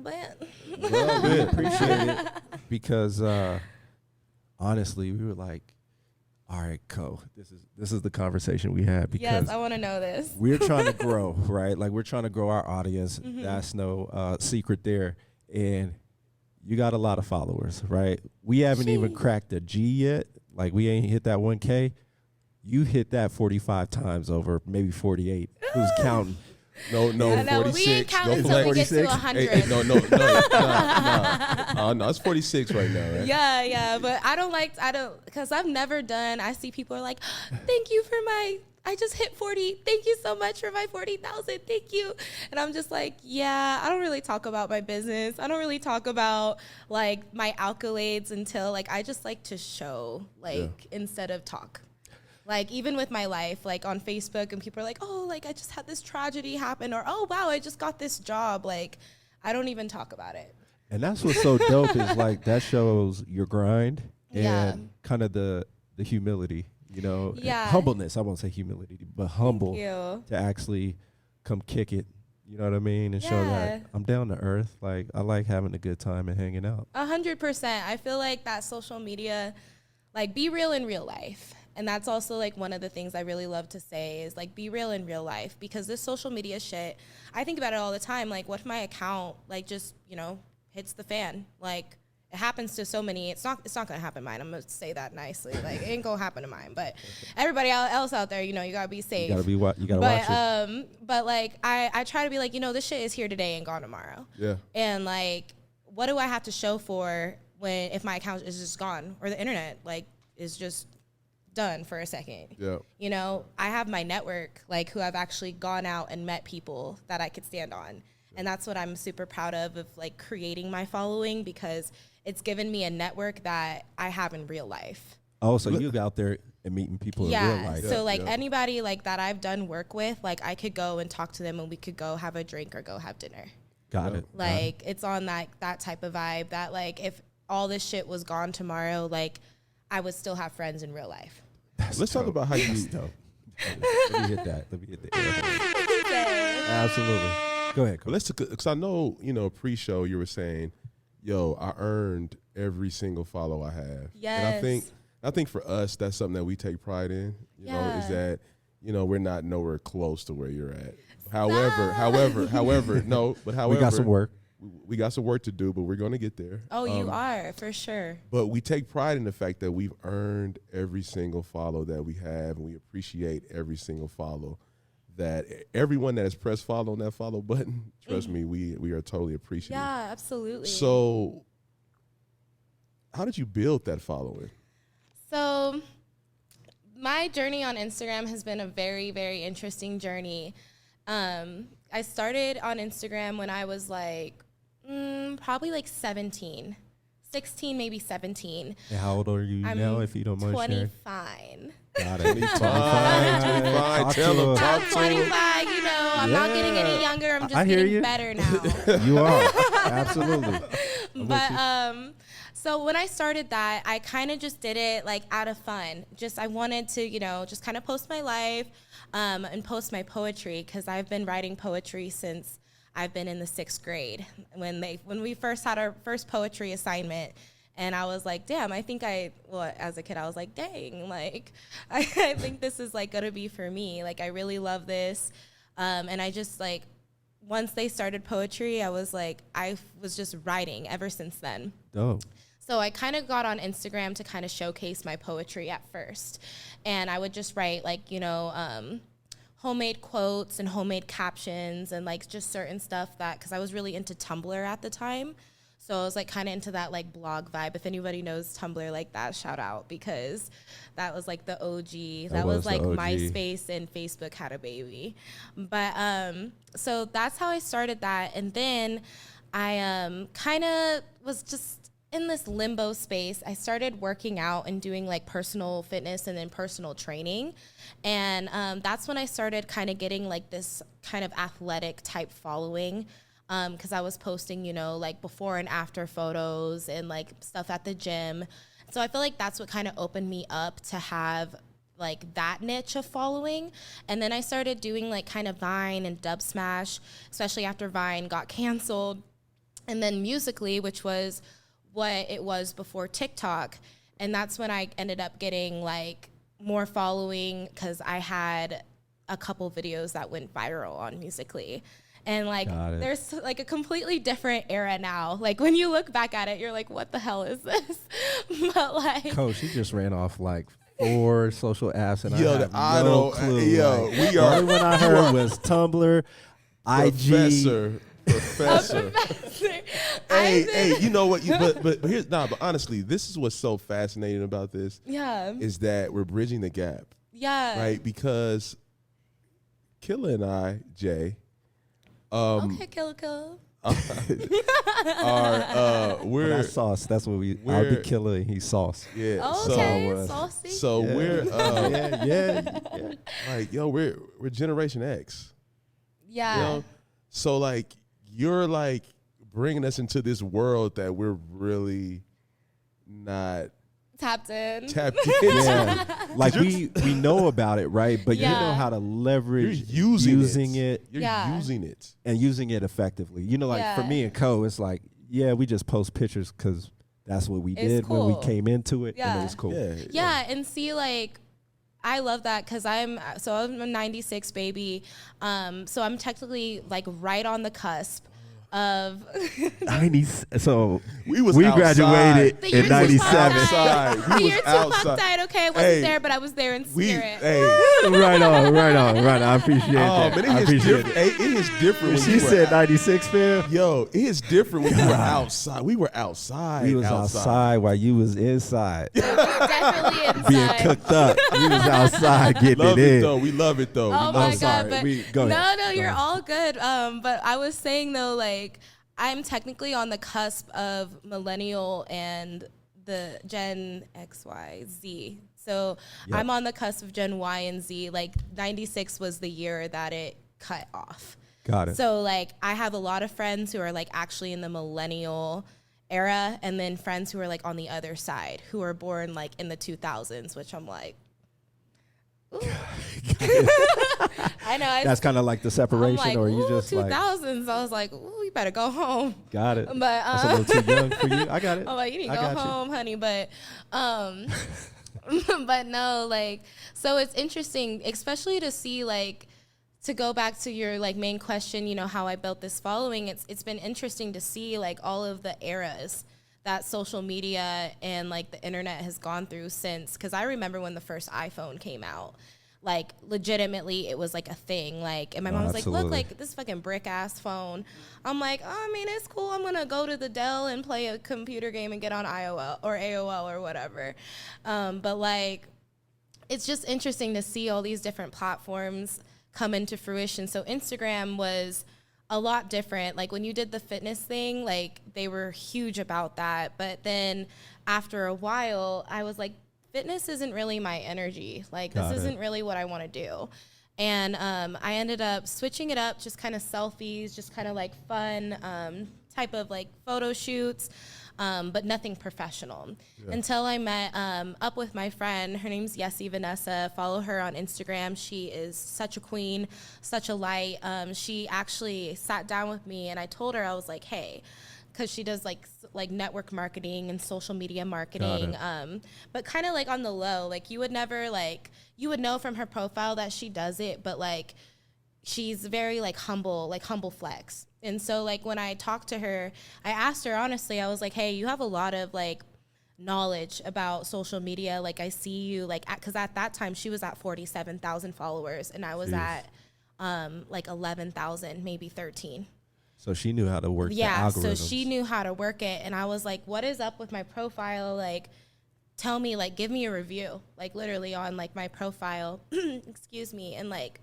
But Well, we appreciate it because honestly, we were like, all right, this is the conversation we had because yes, I want to know this. we're trying to grow, right? Like we're trying to grow our audience. That's no secret there. And you got a lot of followers, right? We haven't even cracked a G yet. Like we ain't hit that 1K. You hit that 45 times over, maybe 48. Who's counting? No, Yeah, no, 46. we ain't counting Go until we get to 46? 100. Hey, no, no, it's 46 right now, right? Yeah, but I don't, because I've never done, I see people are like, thank you for I just hit 40. Thank you so much for my 40,000. Thank you. And I'm just like, yeah, I don't really talk about my business. I don't really talk about like my accolades until like, I just like to show instead of talk. Like even with my life, like on Facebook and people are like, oh, like I just had this tragedy happen or, oh, wow, I just got this job. Like I don't even talk about it. And that's what's so dope is like that shows your grind and kind of the humility, you know, humbleness. I won't say humility, but humble to actually come kick it. You know what I mean? And show that I'm down to earth. Like I like having a good time and hanging out. 100%. I feel like that social media, like be real in real life. And that's also like one of the things I really love to say is like be real in real life because this social media shit, I think about it all the time. Like what if my account like just, you know, hits the fan? Like it happens to so many. It's not going to happen to mine. I'm going to say that nicely. Like it ain't going to happen to mine, but everybody else out there, you know, you got to be safe. You got to watch it. But like I try to be like, you know, this shit is here today and gone tomorrow. Yeah. And like what do I have to show for if my account is just gone or the internet like is just done for a second. Yeah. You know, I have my network, like who I've actually gone out and met people that I could stand on. And that's what I'm super proud of like creating my following because it's given me a network that I have in real life. Oh, so you out there and meeting people in real life. So like anybody like that I've done work with, like I could go and talk to them and we could go have a drink or go have dinner. Got it. Like it's on that type of vibe that like if all this shit was gone tomorrow, like I would still have friends in real life. Let's talk about how you. Let me hit that. Let me hit the air. Absolutely. Go ahead. But because I know, you know, pre-show you were saying, yo, I earned every single follow I have. Yes. And I think for us, that's something that we take pride in, you know, is that, you know, we're not nowhere close to where you're at. However, we got some work. We got some work to do, but we're going to get there. Oh, you are, for sure. But we take pride in the fact that we've earned every single follow that we have, and we appreciate every single follow. That everyone that has pressed follow on that follow button, trust me, we are totally appreciative. Yeah, absolutely. So how did you build that following? So my journey on Instagram has been a very, very interesting journey. I started on Instagram when I was like, probably like 16, maybe 17. And how old are you now, if you don't mind sharing? 25. Got it. 25. Tell them. I'm 25, you know, I'm not getting any younger. I'm just getting better now. You are. Absolutely. But so when I started that, I kind of just did it like out of fun. I wanted to, you know, just kind of post my life and post my poetry because I've been writing poetry since I've been in the 6th grade when we first had our first poetry assignment. And I was like, damn, as a kid, I was like, dang, like, I think this is like gonna be for me. Like, I really love this. And I just like, once they started poetry, I was just writing ever since then. Dope. So I kind of got on Instagram to kind of showcase my poetry at first. And I would just write like, you know, homemade quotes and homemade captions and like just certain stuff because I was really into Tumblr at the time. So I was like kind of into that like blog vibe. If anybody knows Tumblr like that, shout out because that was like the OG. That was like MySpace and Facebook had a baby. But so that's how I started that. And then I kind of was just in this limbo space. I started working out and doing like personal fitness and then personal training. And that's when I started kind of getting like this kind of athletic type following. Because I was posting, you know, like before and after photos and like stuff at the gym. So I feel like that's what kind of opened me up to have like that niche of following. And then I started doing like kind of Vine and Dub Smash, especially after Vine got canceled. and then Musical.ly, which was what it was before TikTok. And that's when I ended up getting like more following because I had a couple videos that went viral on Musical.ly. And like there's like a completely different era now. Like when you look back at it, you're like, what the hell is this? But like, Coach, she just ran off like 4 social apps, and I have no clue. Yo, like, we are. The only one I heard was Tumblr, IG. Professor. Hey, you know what? But here's but honestly, this is what's so fascinating about this. Yeah. Is that we're bridging the gap. Yeah. Right, because Killa and I, Jay. Okay, Killa. We're that's sauce. That's what I'll be Killa and he's sauce. Yeah. Okay, saucy. So yeah. we're yeah. like, yo, we're Generation X. Yeah. You know? So like you're like bringing us into this world that we're really not tapped in. Yeah. Like we know about it, right? But you know how to leverage using it. You're using it. And using it effectively. You know, like for me and Co, it's like, we just post pictures because that's what we did when we came into it. And it was cool. Yeah, and see, like, I love that because I'm a 96 baby. So I'm technically like right on the cusp of 90. So we outside. Graduated in 97. The year Tupac died. Okay, I wasn't there, but I was there in spirit. Right on. I appreciate that. But it is different. When she said 96, fam. Yo, it is different when you were outside. We were outside. We was outside while you was inside. Definitely inside. Being cooked up. We was outside getting it in. Though. We love it though. Oh my God. But go ahead. No, you're all good. But I was saying though, like, I'm technically on the cusp of millennial and the Gen X, Y, Z. So I'm on the cusp of Gen Y and Z. Like 96 was the year that it cut off. Got it. So like I have a lot of friends who are like actually in the millennial era, and then friends who are like on the other side who are born like in the 2000s, which I'm like, I know. That's kind of like the separation, like, or you just 2000s. I was like, ooh, you better go home. Got it. But that's a little too young for you. I got it. I'm like, you need to go home, honey. But, but no, like, so it's interesting, especially to see, like, to go back to your like main question, you know, how I built this following. It's been interesting to see like all of the eras that social media and like the internet has gone through since, because I remember when the first iPhone came out, like legitimately it was like a thing, like, and my mom was like, look, like this fucking brick ass phone. I'm like, oh, I mean, it's cool, I'm gonna go to the Dell and play a computer game and get on AOL or whatever. But like it's just interesting to see all these different platforms come into fruition. So Instagram was a lot different. Like when you did the fitness thing, like they were huge about that. But then after a while, I was like, fitness isn't really my energy. Like this isn't really what I want to do. And I ended up switching it up, just kind of selfies, just kind of like fun type of like photo shoots, but nothing professional. Until I met up with my friend. Her name's Yessie Vanessa. Follow her on Instagram. She is such a queen, such a light. She actually sat down with me and I told her, I was like, hey, because she does like network marketing and social media marketing, but kind of like on the low. Like you would never like, you would know from her profile that she does it, but like she's very like humble flex. And so like when I talked to her, I asked her honestly, I was like, hey, you have a lot of like knowledge about social media. Like I see you like, because at that time she was at 47,000 followers and I was at like 11,000, maybe 13. So she knew how to work the algorithms. So she knew how to work it. And I was like, what is up with my profile? Like, tell me, like, give me a review, like literally on like my profile, excuse me. And like,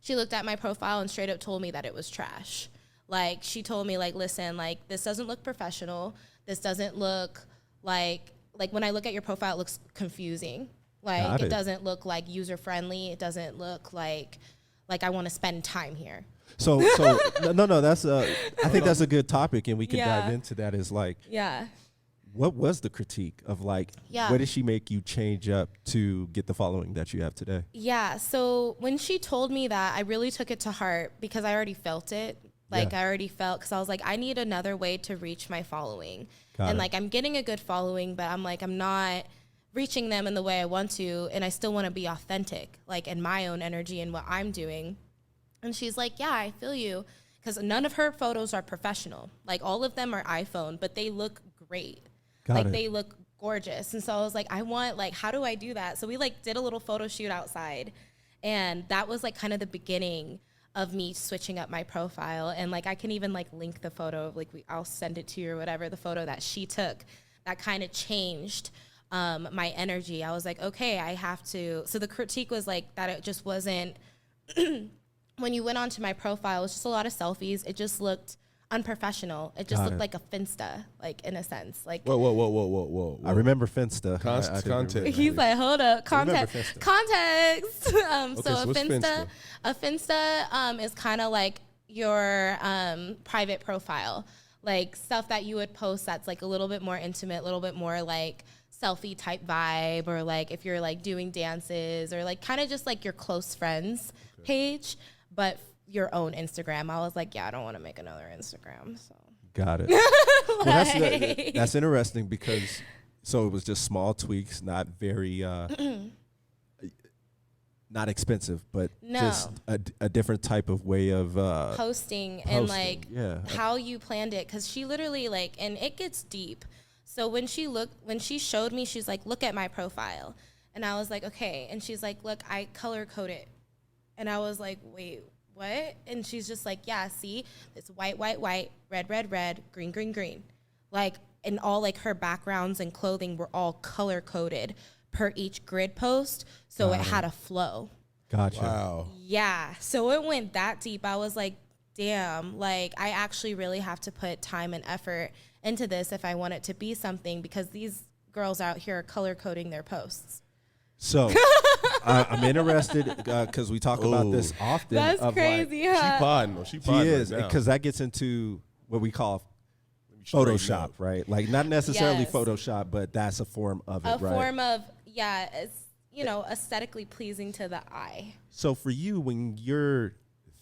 she looked at my profile and straight up told me that it was trash. Like she told me like, listen, like this doesn't look professional. This doesn't look like when I look at your profile, it looks confusing. Like it doesn't look like user friendly. It doesn't look like I want to spend time here. So no, that's I think that's a good topic, and we can dive into that. Is like, what was the critique of like, what did she make you change up to get the following that you have today? Yeah, so when she told me that, I really took it to heart because I already felt it. Like I already felt, because I was like, I need another way to reach my following. Like I'm getting a good following, but I'm like, I'm not reaching them in the way I want to, and I still want to be authentic, like in my own energy and what I'm doing. And she's like, yeah, I feel you. Because none of her photos are professional. Like all of them are iPhone, but they look great. They look gorgeous. And so I was like, I want, like, how do I do that? So we like did a little photo shoot outside, and that was like kind of the beginning of me switching up my profile. And like I can even like link the photo, like I'll send it to you or whatever, the photo that she took that kind of changed my energy. I was like, okay, I have to. So the critique was like that it just wasn't when you went onto my profile, it was just a lot of selfies. It just looked unprofessional. It just looked like a Finsta, like in a sense. Like whoa. I remember Finsta. Context. He's like, hold up, context. Okay, So a Finsta is kind of like your private profile, like stuff that you would post that's like a little bit more intimate, a little bit more like selfie type vibe, or like if you're like doing dances, or like kind of just like your close friends page, but your own Instagram. I was like, yeah, I don't want to make another Instagram. So got it. Well, that's interesting, because so it was just small tweaks, not very not expensive, but just a different type of way of posting and like how you planned it. Because she literally like, and it gets deep. So when she showed me, she's like, look at my profile. And I was like, okay. And she's like, look, I color code it. And I was like, wait, what? And she's just like, yeah, see, it's white, white, white, red, red, red, green, green, green. Like, and all like her backgrounds and clothing were all color coded per each grid post. So it had a flow. Gotcha. Wow. Yeah. So it went that deep. I was like, damn, like I actually really have to put time and effort into this if I want it to be something, because these girls out here are color coding their posts. So I'm interested because we talk about this often. That's crazy, huh? She is, because that gets into what we call Photoshop, right? Like not necessarily Photoshop, but that's a form of it, right? A form of, it's, aesthetically pleasing to the eye. So for you, when you're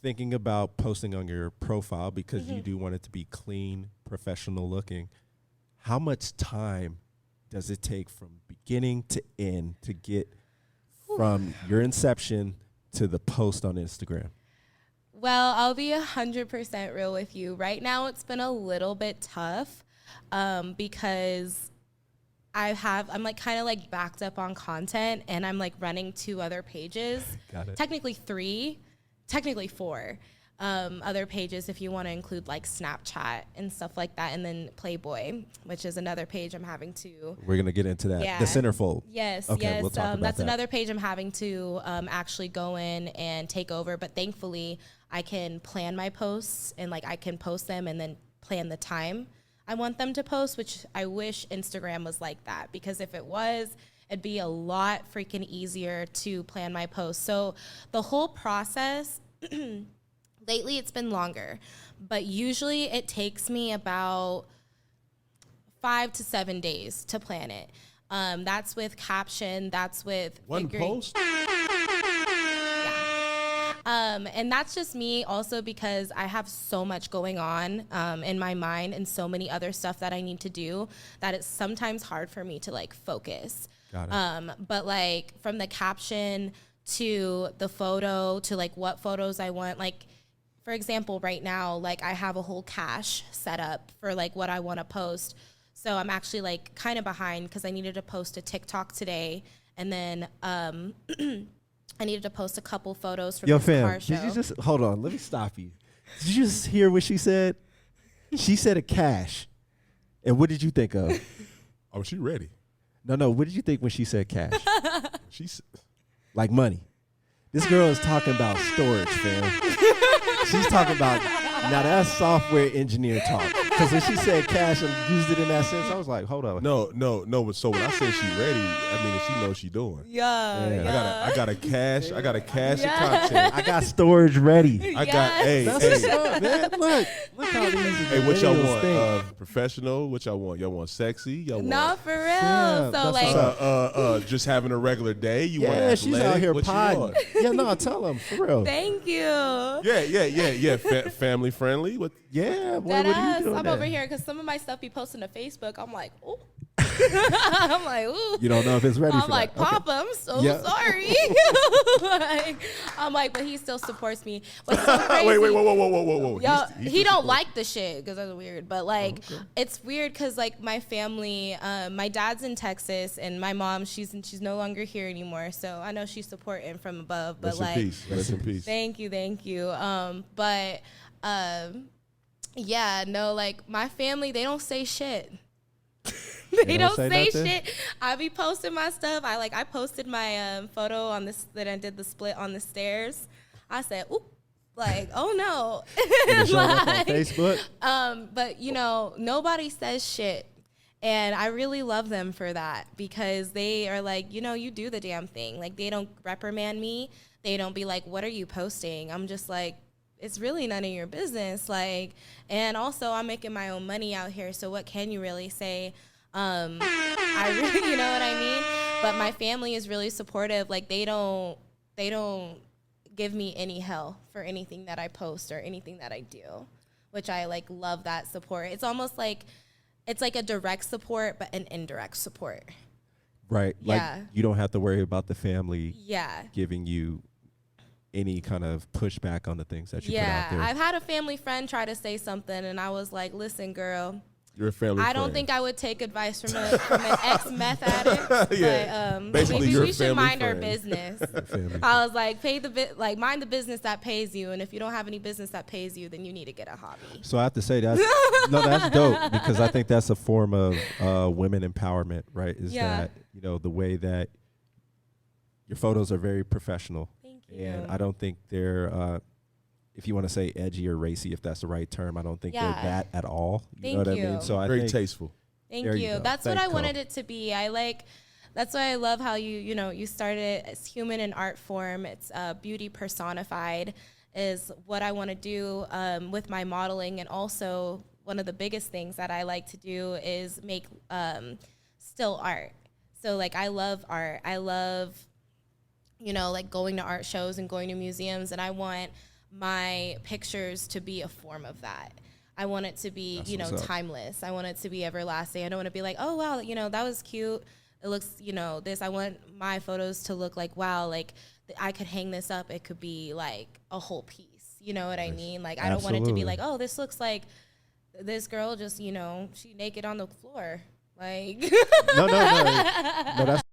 thinking about posting on your profile, because you do want it to be clean, professional looking, how much time does it take from beginning to end to get from your inception to the post on Instagram? Well, I'll be 100% real with you. Right now, it's been a little bit tough because I'm like kind of like backed up on content, and I'm like running 2 other pages. Got it. Technically 3, technically 4. Other pages if you want to include like Snapchat and stuff like that, and then Playboy, which is another page I'm having to. We're gonna get into that. The centerfold. Yes, okay, yes. We'll talk about that's that. Another page I'm having to actually go in and take over. But thankfully, I can plan my posts, and like I can post them and then plan the time I want them to post, which I wish Instagram was like that, because if it was, it'd be a lot freaking easier to plan my posts. So the whole process. Lately, it's been longer, but usually it takes me about 5 to 7 days to plan it. That's with caption. That's with one post. Yeah. And that's just me also because I have so much going on in my mind and so many other stuff that I need to do that it's sometimes hard for me to like focus. Got it. But like from the caption to the photo to like what photos I want, like. For example, right now, like I have a whole cache set up for like what I want to post. So I'm actually like kind of behind because I needed to post a TikTok today, and then I needed to post a couple photos from this car show. Did you just hold on? Let me stop you. Did you just hear what she said? She said a cache, and what did you think of? Oh, she ready? No. What did you think when she said cash? She's like money. This girl is talking about storage, fam. She's talking about, now that's software engineer talk. Because when she said cash and used it in that sense, I was like, hold on. No. But so when I say she ready, I mean she knows she doing. Yeah. I got a cash content. I got storage ready. I got That's what's up, man. Look how easy. Hey, what y'all want? Professional? What y'all want? Y'all want sexy? Y'all want? No, for real. Yeah, so like, just having a regular day. You want? Yeah, she's out here what potting. Yeah, no, tell them for real. Thank you. Yeah. Family friendly. What? Yeah, what are you doing? I'm over here because some of my stuff be posting to Facebook. I'm like, ooh. I'm like, ooh. You don't know if it's ready I'm for like, that. Papa, I'm so sorry. I'm like, but he still supports me. What's so crazy? Wait, whoa. Yo, he don't like the shit because that's weird. But like, it's weird because like my family, my dad's in Texas and my mom, she's no longer here anymore. So I know she's supporting from above. But Rest in peace. Thank you. Yeah, no, like my family, they don't say shit. They don't say shit. I be posting my stuff. I posted my photo on this that I did the split on the stairs. I said, "Oop." Like, oh no. Like, on Facebook. But you know, nobody says shit. And I really love them for that because they are like, you know, you do the damn thing. Like they don't reprimand me. They don't be like, what are you posting? I'm just like, it's really none of your business. Like, and also I'm making my own money out here. So what can you really say? I really, you know what I mean? But my family is really supportive. Like they don't give me any hell for anything that I post or anything that I do, which I like love that support. It's almost like, it's like a direct support, but an indirect support. Right. Like you don't have to worry about the family giving you any kind of pushback on the things that you put out there. I've had a family friend try to say something and I was like, listen, girl, you're a family friend. I don't think I would take advice from an ex-meth addict, but basically maybe you're we a should family mind our friend. business. I was like, mind the business that pays you, and if you don't have any business that pays you, then you need to get a hobby. So I have to say that's that's dope because I think that's a form of women empowerment, right? Is that, you know, the way that your photos are very professional. Thank you. And I don't think they're if you want to say edgy or racy, if that's the right term, I don't think they're that at all. You know what I mean? So I very think tasteful. Thank you. That's what I wanted it to be. That's why I love how you started as human in art form. It's beauty personified is what I want to do with my modeling. And also one of the biggest things that I like to do is make still art. So like I love art. I love, like going to art shows and going to museums, and I want my pictures to be a form of that. I want it to be, timeless. I want it to be everlasting. I don't want to be like, oh, wow, that was cute. It looks, this. I want my photos to look like, wow, like I could hang this up. It could be like a whole piece. You know what I mean? Like, I don't want it to be like, oh, this looks like this girl just, she naked on the floor. Like, no, that's